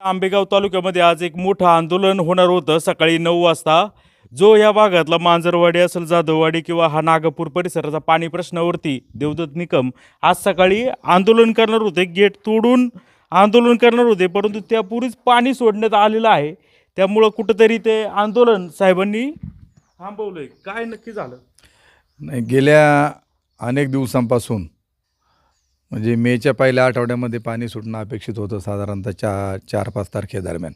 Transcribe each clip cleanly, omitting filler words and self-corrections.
आंबेगाव तालुक्यामध्ये आज एक मोठं आंदोलन होणार होतं सकाळी 9 वाजता. जो या भागातला मांजरवाडी असेल, जाधववाडी किंवा हा नागपूर परिसराचा पाणी प्रश्नावरती देवदत्त निकम आज सकाळी आंदोलन करणार होते. गेट तोडून आंदोलन करणार होते, परंतु त्यापूर्वीच पाणी सोडण्यात आलेलं आहे. त्यामुळं कुठंतरी ते आंदोलन साहेबांनी थांबवलंय. काय नक्की झालं? नाही, गेल्या अनेक दिवसांपासून म्हणजे मेच्या पहिल्या आठवड्यामध्ये पाणी सुटणं अपेक्षित होतं, साधारणतः 4-5 तारखेदरम्यान.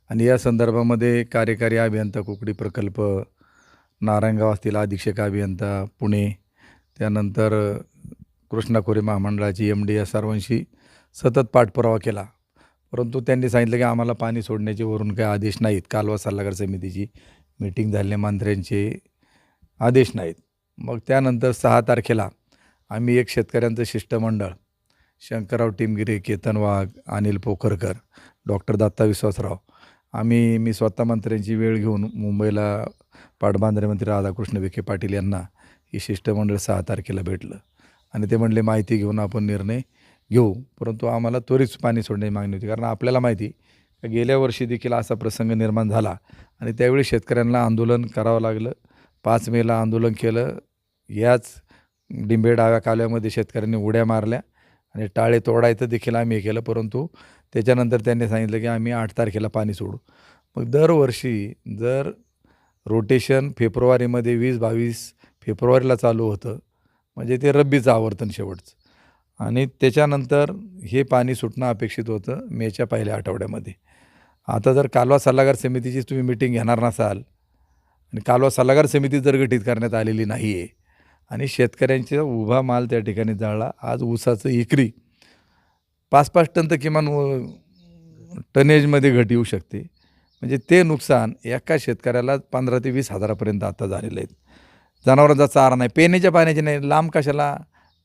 आणि या संदर्भामध्ये कार्यकारी अभियंता कुकडी प्रकल्प, नारायणगाव असतील अधीक्षक अभियंता पुणे, त्यानंतर कृष्णा खोरे महामंडळाची MD या सर्वांशी सतत पाठपुरावा केला. परंतु त्यांनी सांगितलं की आम्हाला पाणी सोडण्याचे वरून काही आदेश नाहीत. कालवा सल्लागार समितीची मीटिंग झाली, मंत्र्यांचे आदेश नाहीत. मग त्यानंतर 6 तारखेला आम्ही एक शेतकऱ्यांचं शिष्टमंडळ, शंकरराव टिमगिरे, केतन वाघ, अनिल पोखरकर, डॉक्टर दत्ता विश्वासराव, मी स्वतः मंत्र्यांची वेळ घेऊन मुंबईला पाटबंधारे मंत्री राधाकृष्ण विखे पाटील यांना हे शिष्टमंडळ 6 तारखेला भेटलं. आणि ते म्हणले माहिती घेऊन आपण निर्णय घेऊ. परंतु आम्हाला त्वरित पाणी सोडण्याची मागणी होती, कारण आपल्याला माहिती की गेल्या वर्षी देखील असा प्रसंग निर्माण झाला आणि त्यावेळी शेतकऱ्यांना आंदोलन करावं लागलं. 5 मेला आंदोलन केलं. याच डिंबे डाव्या कालव्यामध्ये शेतकऱ्यांनी उड्या मारल्या आणि टाळे तोडायचं देखील आम्ही हे केलं. परंतु त्याच्यानंतर त्यांनी सांगितलं की आम्ही 8 तारखेला पाणी सोडू. मग दरवर्षी जर रोटेशन फेब्रुवारीमध्ये 20-22 फेब्रुवारीला चालू होतं, म्हणजे ते रब्बीचं आवर्तन शेवटचं, आणि त्याच्यानंतर हे पाणी सुटणं अपेक्षित होतं मेच्या पहिल्या आठवड्यामध्ये. आता जर कालवा सल्लागार समितीची तुम्ही मिटिंग घेणार नसाल आणि कालवा सल्लागार समिती जर गठीत करण्यात आलेली नाही आहे आणि शेतकऱ्यांचा उभा माल त्या ठिकाणी जळला, आज ऊसाचं एकरी 5-5 टन तर किमान टनेजमध्ये घट येऊ शकते. म्हणजे ते नुकसान एका शेतकऱ्याला 15,000 ते 20,000पर्यंत आता झालेलं आहे. जनावरांचा चारा नाही, पिण्याच्या पाण्याचे नाही, लांब कशाला.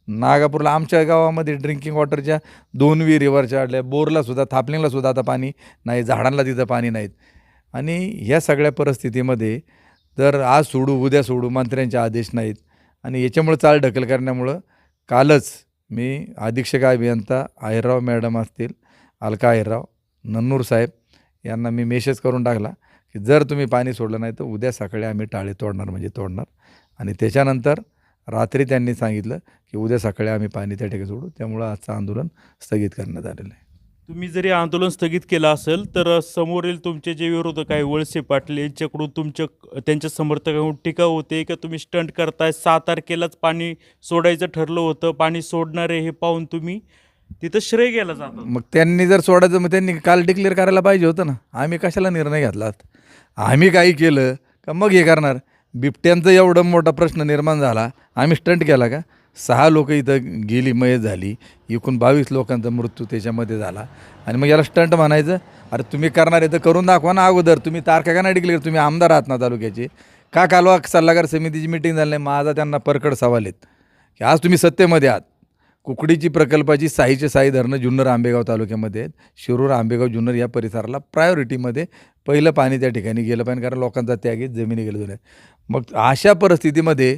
नागापूरला आमच्या गावामध्ये ड्रिंकिंग वॉटरच्या 2 विहिरीवर चढल्या, बोरलासुद्धा, थापलिंगलासुद्धा आता पाणी नाही, झाडांना तिथं पाणी नाहीत. आणि ह्या सगळ्या परिस्थितीमध्ये जर आज सोडू उद्या सोडू, मंत्र्यांचे आदेश नाहीत आणि याच्यामुळं चाल ढकल करण्यामुळं कालच मी अधीक्षक अभियंता अहिरराव मॅडम असतील, अलका अहिरराव, नन्नूर साहेब यांना मी मेसेज करून टाकला की जर तुम्ही पाणी सोडलं नाही तर उद्या सकाळी आम्ही टाळे तोडणार म्हणजे तोडणार. आणि त्याच्यानंतर रात्री त्यांनी सांगितलं की उद्या सकाळी आम्ही पाणी त्या ठिकाणी सोडू. त्यामुळं आजचं आंदोलन स्थगित करण्यात आलेलं आहे. तुम्ही जरी आंदोलन स्थगित केलं असेल तर समोरील तुमचे जे विरोधक आहे वळसे पाटील यांच्याकडून त्यांच्या समर्थकांकडून टीका होते की तुम्ही स्टंट करताय. 6 तारखेलाच पाणी सोडायचं ठरलं होतं, पाणी सोडणारे हे पाहून तुम्ही तिथं श्रेय गेला जातं. मग त्यांनी जर सोडायचं मग त्यांनी काल डिक्लेअर करायला पाहिजे होतं ना. आम्ही कशाला निर्णय घेतला? आम्ही काही केलं का मग हे करणार? बिबट्यांचा एवढा मोठा प्रश्न निर्माण झाला, आम्ही स्टंट केला का? 6 लोक इथं गेली, मयत झाली, एकूण 22 लोकांचा मृत्यू त्याच्यामध्ये झाला. आणि मग याला स्टंट म्हणायचं? अरे तुम्ही करणार आहे तर करून दाखवा ना अगोदर. तुम्ही तारखा का नाही डिक्लेअर? तुम्ही आमदार आहात ना तालुक्याचे, का कालवा सल्लागार समितीची मिटिंग झाली नाही? माझा त्यांना परकड सवाल आहेत की आज तुम्ही सत्तेमध्ये आहात. कुकडीची प्रकल्पाची साईचे साई धरणं जुन्नर आंबेगाव तालुक्यामध्ये आहेत. शिरूर, आंबेगाव, जुन्नर या परिसराला प्रायोरिटीमध्ये पहिलं पाणी त्या ठिकाणी गेलं पाहिजे, कारण लोकांचा त्याग आहे, जमिनी गेल्या जुन्या. मग अशा परिस्थितीमध्ये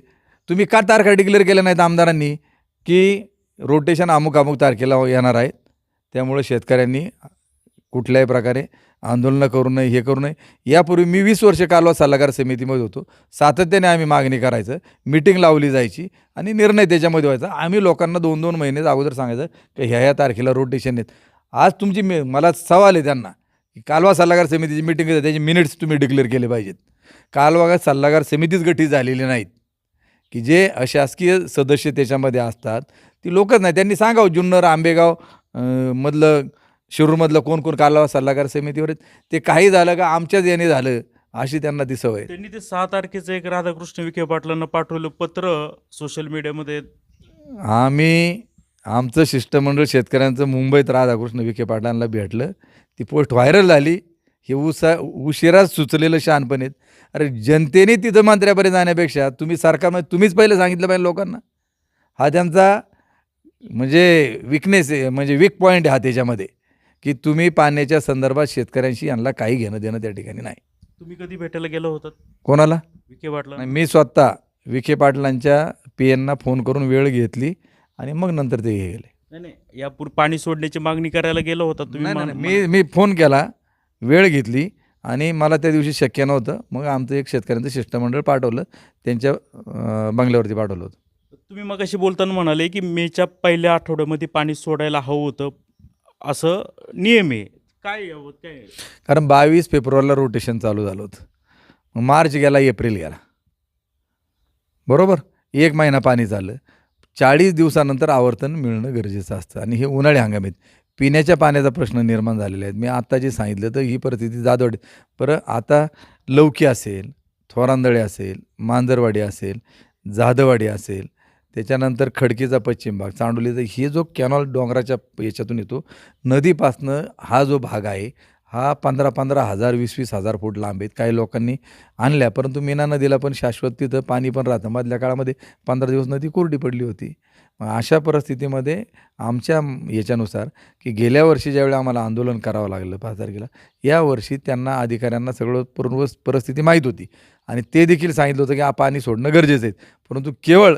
तुम्ही का तारखा डिक्लेअर केल्या नाहीत आमदारांनी की रोटेशन अमुक तारखेला येणार आहे? त्यामुळे शेतकऱ्यांनी कुठल्याही प्रकारे आंदोलनं करू नये, हे करू नये. यापूर्वी मी 20 वर्ष कालवा सल्लागार समितीमध्ये होतो. सातत्याने आम्ही मागणी करायचं, मिटिंग लावली जायची आणि निर्णय त्याच्यामध्ये व्हायचा. आम्ही लोकांना 2-2 महिने अगोदर सांगायचं की ह्या तारखेला रोटेशन आहेत. आज तुमची मला सवाल आहे त्यांना की कालवा सल्लागार समितीची मिटिंग आहे, त्याचे मिनिट्स तुम्ही डिक्लेअर केले पाहिजेत. कालवा सल्लागार समितीच गठीत झालेली नाहीत की जे अशासकीय सदस्य त्याच्यामध्ये असतात ती लोकच नाही. त्यांनी सांगावं जुन्नर, आंबेगाव मधलं, शिरूरमधलं कोण कोण कालवा सल्लागार समितीवर आहेत. ते काही झालं का आमच्याच याने झालं अशी त्यांना ती सवय. त्यांनी ते 6 तारखेचं एक राधाकृष्ण विखे पाटलांना पाठवलं पत्र सोशल मीडियामध्ये. आमचं शिष्टमंडळ शेतकऱ्यांचं मुंबईत राधाकृष्ण विखे पाटलांना भेटलं. ती पोस्ट व्हायरल झाली. हे उशिराच सुचलेलं शहाणपण आहेत. अरे जनतेने तिथं मंत्र्यापर्यंत जाण्यापेक्षा तुम्ही सरकारमध्ये तुम्हीच पहिलं सांगितलं पाहिजे लोकांना. हा त्यांचा म्हणजे विकनेस आहे, म्हणजे वीक पॉईंट आहे हा त्याच्यामध्ये, की तुम्ही पाण्याच्या संदर्भात शेतकऱ्यांशी यांना काही घेणं देणं त्या ठिकाणी नाही. तुम्ही कधी भेटायला गेलो होतात कोणाला? विखे पाटला? मी स्वतः विखे पाटलांच्या PNना फोन करून वेळ घेतली आणि मग नंतर ते गेले. नाही नाही, यापूर्वी पाणी सोडण्याची मागणी करायला गेलो होता तुम्ही? नाही नाही, मी फोन केला, वेळ घेतली आणि मला त्या दिवशी शक्य नव्हतं. मग आमचं एक शेतकऱ्यांचं शिष्टमंडळ पाठवलं, त्यांच्या बंगल्यावरती पाठवलं होतं. तुम्ही मगाशी बोलताना म्हणाले की मेच्या पहिल्या आठवड्यामध्ये पाणी सोडायला हवं होतं, असं नियम आहे. काय काय? कारण 22 फेब्रुवारीला रोटेशन चालू झालं होतं. मग मार्च गेला, एप्रिल गेला, बरोबर. 1 महिना पाणी झालं. 40 दिवसानंतर आवर्तन मिळणं गरजेचं असतं आणि हे उन्हाळी हंगामात पिण्याच्या पाण्याचा प्रश्न निर्माण झालेला आहे. मी आत्ता जे सांगितलं तर ही परिस्थिती जाधववाडी, बरं आता लौकी असेल, थोरांदळे असेल, मांजरवाडी असेल, जाधववाडी असेल, त्याच्यानंतर खडकीचा पश्चिम भाग, चांडोलीचा, हे जो कॅनॉल डोंगराच्या याच्यातून येतो नदीपासनं, हा जो भाग आहे हा 15-15 हजार 20-20 हजार फूट लांब आहेत. काही लोकांनी आणल्या, परंतु मीना नदीला पण शाश्वत तिथं पाणी पण राहतं. मधल्या काळामध्ये 15 दिवस नदी कोरडी पडली होती. मग अशा परिस्थितीमध्ये आमच्या याच्यानुसार की गेल्या वर्षी ज्यावेळी आम्हाला आंदोलन करावं लागलं 5 तारखेला, यावर्षी त्यांना अधिकाऱ्यांना सगळं पूर्ण परिस्थिती माहीत होती आणि ते देखील सांगितलं होतं की पाणी सोडणं गरजेचं आहे. परंतु केवळ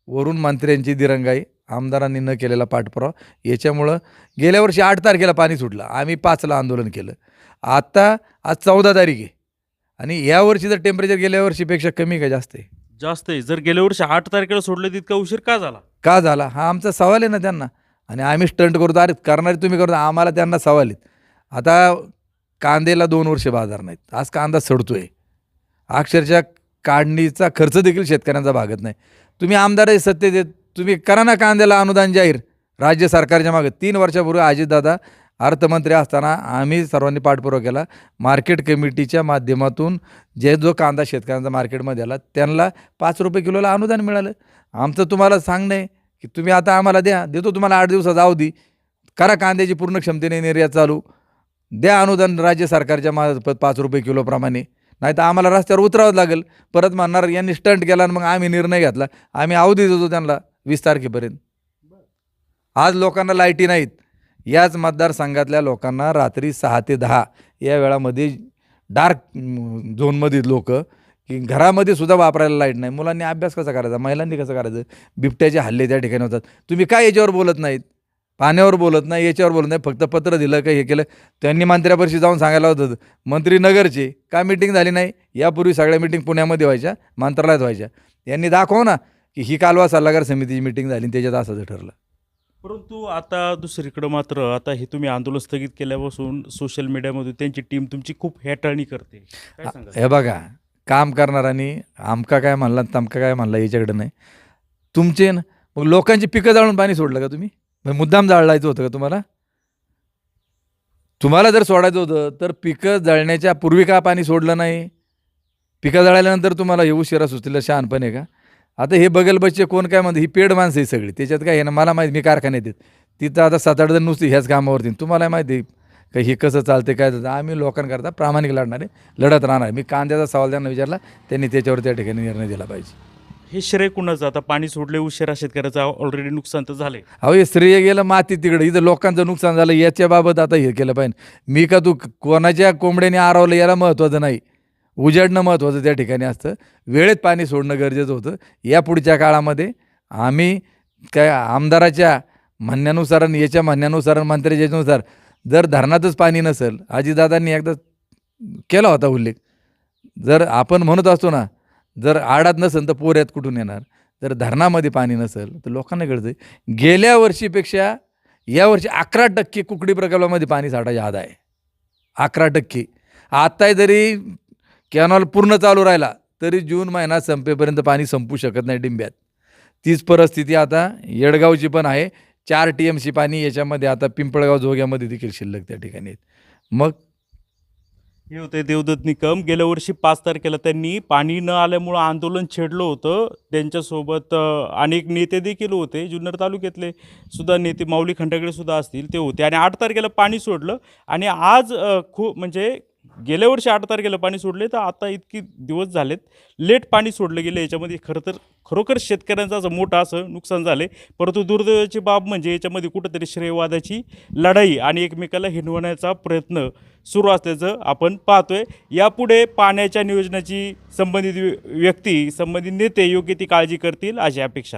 वरून मंत्र्यांची दिरंगाई, आमदारांनी न केलेला पाठपुरावा, याच्यामुळं गेल्या वर्षी 8 तारखेला पाणी सुटलं. आम्ही 5ला आंदोलन केलं. आता आज 14 तारीख आहे आणि यावर्षी जर टेम्परेचर गेल्या वर्षीपेक्षा कमी का जास्त आहे? जास्त आहे. जर गेल्या वर्षी 8 तारखेला सोडलं, तितका उशीर का झाला? का झाला हा आमचा सवाल आहे ना त्यांना. आणि आम्ही स्टंट करतो, अरे करणारे तुम्ही करतो, आम्हाला त्यांना सवाल आहेत. आता कांद्याला 2 वर्ष बाजार नाहीत, आज कांदा सडतोय, अक्षरशः काढणीचा खर्च देखील शेतकऱ्यांचा भागत नाही. तुम्ही आमदार सत्तेत देत, तुम्ही करा ना कांद्याला अनुदान जाहीर राज्य सरकारच्या मागे. 3 वर्षापूर्वी अजितदादा अर्थमंत्री असताना आम्ही सर्वांनी पाठपुरावा केला. मार्केट कमिटीच्या माध्यमातून जो कांदा शेतकऱ्यांचा मार्केटमध्ये आला त्यांना 5 रुपये किलोला अनुदान मिळालं. आमचं तुम्हाला सांगणं आहे की तुम्ही आता आम्हाला द्या, देतो तुम्हाला 8 दिवसाचा अवधी, करा कांद्याची पूर्ण क्षमतेने निर्यात चालू, द्या अनुदान राज्य सरकारच्या मार्फत 5 रुपये किलोप्रमाणे. नाही तर आम्हाला रस्त्यावर उतरावं लागेल. परत म्हणणार यांनी स्टंट केला आणि मग आम्ही निर्णय घेतला. आम्ही अवधी देतो त्यांना 20 तारखेपर्यंत. आज लोकांना लाईटी नाहीत. याच मतदारसंघातल्या लोकांना रात्री 6 ते 10 या वेळामध्ये डार्क झोनमध्ये लोक की घरामध्ये सुद्धा वापरायला लाईट नाही. मुलांनी अभ्यास कसा करायचा, महिलांनी कसं करायचं, बिबट्याचे हल्ले त्या ठिकाणी होतात. तुम्ही काय याच्यावर बोलत नाहीत, पाण्यावर बोलत नाही, याच्यावर बोलत नाही, फक्त पत्र दिलं का हे केलं. त्यांनी मंत्र्यापाशी जाऊन सांगायला होतं, मंत्री नगरचे का मीटिंग झाली नाही? यापूर्वी सगळ्या मीटिंग पुण्यामध्ये व्हायच्या, मंत्रालयात व्हायच्या. यांनी दाखव ना की ही कालवा सल्लागार समितीची मीटिंग झाली, त्याच्यात असं ठरलं. परंतु आता दुसरीकडं मात्र आता हे तुम्ही आंदोलन स्थगित केल्यापासून सोशल मीडियामध्ये त्यांची टीम तुमची खूप हेटाळणी करते. काय सांगा? हे बघा, काम करणाऱ्यांनी आमका काय म्हणला तमका काय म्हणला याच्याकडे नाही. तुमचे मग लोकांची पिकं जाळून पाणी सोडलं का तुम्ही? मुद्दाम जाळायचं होतं का तुम्हाला? तुम्हाला जर सोडायचं होतं तर पिकं जळण्याच्या पूर्वी का पाणी सोडलं नाही? पिकं जळाल्यानंतर तुम्हाला हे उशिरा सुचलेलं शहाणपण आहे का? आता हे बगल बच्चे कोण काय म्हणते, ही पेड माणसं आहे सगळी, त्याच्यात काय आहे ना, मला माहिती, मी कारखान्यात येत तिथं आता 7-8 जण नुसती ह्याच कामावरती. तुम्हाला माहिती आहे का हे कसं चालते काय चालतं. आम्ही लोकांकरता प्रामाणिक लढणारे, लढत राहणार. मी कांद्याचा सवाल त्यांना विचारला, त्यांनी त्याच्यावर त्या ठिकाणी निर्णय दिला पाहिजे. हे श्रेय कुणाचं? आता पाणी सोडले उशिरा, शेतकऱ्याचं ऑलरेडी नुकसान तर झालंय. अहो हे श्रेय गेलं माती तिकडे, इथं लोकांचं नुकसान झालं, याच्याबाबत आता हे केलं पाहिजे. मी का तू कोणाच्या कोंबड्याने आरवलं याला महत्त्वाचं नाही, उजाडणं महत्त्वाचं त्या ठिकाणी असतं. वेळेत पाणी सोडणं गरजेचं होतं. या पुढच्या काळामध्ये आम्ही काय आमदाराच्या म्हणण्यानुसार आणि याच्या म्हणण्यानुसार मंत्र्याच्या याच्यानुसार जर धरणातच पाणी नसेल, अजितदादांनी एकदा केला होता उल्लेख, जर आपण म्हणत असतो ना, जर आडात नसेल तर पोऱ्यात कुठून येणार. जर धरणामध्ये पाणी नसेल तर लोकांना कळतं. गेल्या वर्षीपेक्षा यावर्षी 11% कुकडी प्रकल्पामध्ये पाणी साठा जादा आहे. 11%. आत्ता जरी कॅनॉल पूर्ण चालू राहिला तरी जून महिना संपेपर्यंत पाणी संपू शकत नाही डिंब्यात. तीच परिस्थिती आता येडगावची पण आहे. 4 TMC पाणी याच्यामध्ये आता पिंपळगाव जोग्यामध्ये देखील शिल्लक त्या ठिकाणी आहेत. मग हे होते देवदत्त निकम. गेल्या वर्षी 5 तारखेला त्यांनी पाणी न आल्यामुळं आंदोलन छेडलं होतं. त्यांच्यासोबत अनेक नेते देखील होते, जुन्नर तालुक्यातले सुद्धा नेते, माऊली खंडागळे सुद्धा असतील, ते होते. आणि 8 तारखेला पाणी सोडलं आणि आज खूप म्हणजे गेल्या वर्षी 8 तारखेला पाणी सोडले, तर आता इतकी दिवस झालेत लेट पाणी सोडलं गेलं. याच्यामध्ये खरं तर खरोखर शेतकऱ्यांचं असं मोठं असं नुकसान झालं आहे. परंतु दुर्दैवाची बाब म्हणजे याच्यामध्ये कुठंतरी श्रेयवादाची लढाई आणि एकमेकाला हिणवण्याचा प्रयत्न सुरू असल्याचं आपण पाहतोय. यापुढे पाण्याच्या नियोजनाची संबंधित व्यक्ती, संबंधित नेते योग्य ती काळजी करतील अशी अपेक्षा.